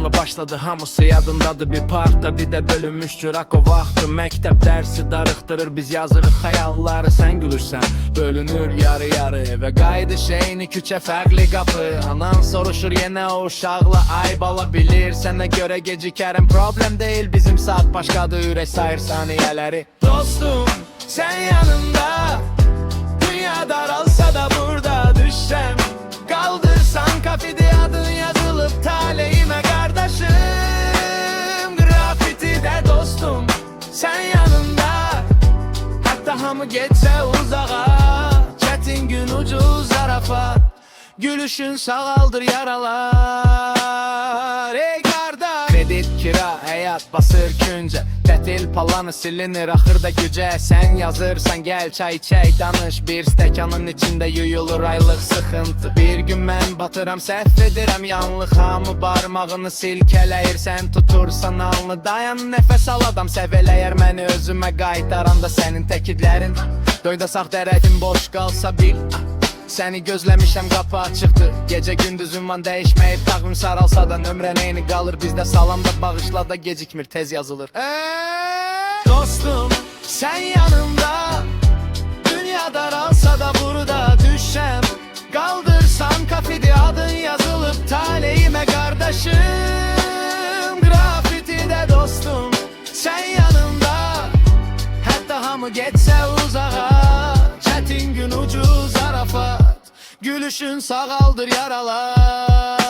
Sınıfta başladı hamısı yadındadır. Bir parkda bir de bölünmüştür ak o vaxtı. Məktəb dərsi darıxdırır, biz yazırıq xəyalları. Sən gülürsən, bölünür yarı yarı. Və qayıdış eyni küçə fərqli qapı. Anan soruşur yenə o uşaqla, ay bala bilir sənə görə gecikərim. Problem deyil bizim saat başqadır, ürək sayır saniyələri. Dostum sen yanımda, dünya daralsa da burada düşsem. Kaldırsan kafede adın yazılıp taleyime kardeşim. Grafitide dostum sen yanımda, hatta hamı geçse uzağa. Çetin gün ucu zarafa, gülüşün sağaldır yaralar. Ey kardeş, kredit kira hayat basır künce. Tətil palanı silinir axırda gücə. Sen yazırsan gel çay içək danış. Bir stəkanın içində yuyulur aylıq sıxıntı. Bir gün mən batıram səhv edirəm yanlıq. Hamı barmağını silkələyir, sen tutursan alnı. Dayan nəfəs al adam səvələyər məni özümə qaytaranda sənin təkidlərin. Döydə sağ dərətin boş qalsa bil, səni gözləmişəm qapı açıqdır. Gecə gündüz ünvan dəyişməyib, tağvim saralsa da nömrən eyni qalır. Bizdə salamda bağışla da gecikmir, tez yazılır. Dostum sen yanımda, dünya daralsa da burada düşsem. Kaldırsan kafede adın yazılıp taleyime kardeşim. Grafitide dostum sen yanımda, hatta hamı geçse uzağa. Çetin gün ucu zarafat, gülüşün sağaldır yaralar.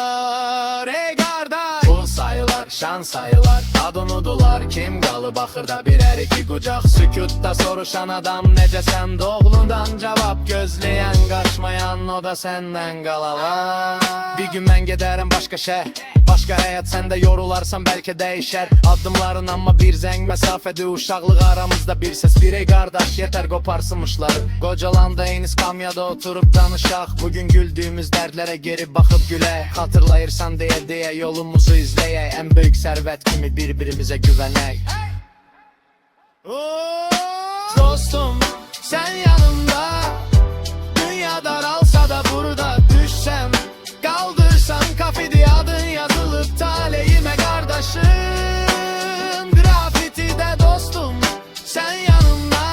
Ey kardeş, pul sayılar, şan sayılar, ad unudular. Kim qalı baxırda birər iki qucaq. Sükutda soruşan adam necəsən, doğulundan cavab gözləyən, qaçmayan o da səndən qalalar. Bir gün mən gedərəm başqa şəhər, başqa həyat, sən də yorularsan bəlkə dəyişər addımların. Amma bir zəng məsafədir, uşaqlıq aramızda bir səs. Bir ey qardaş yetər qoparsınmışları. Qocalanda eyni skamyada oturup danışaq. Bugün güldüyümüz dərdlərə geri baxıb gülək. Xatırlayırsan deyə yolumuzu izləyək. Ən böyük sərvət kimi bir-birimizə güvənək. Dostum sen yanımda, dünya daralsa da burada düşsem. Kaldırsan kafede adın yazılıp taleyime kardeşim. Grafitide dostum sen yanımda,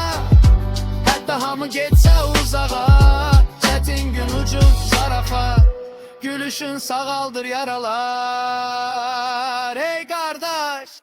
hatta hamı geçse uzağa. Çetin gün ucu zarafa, gülüşün sağaldır yaralar.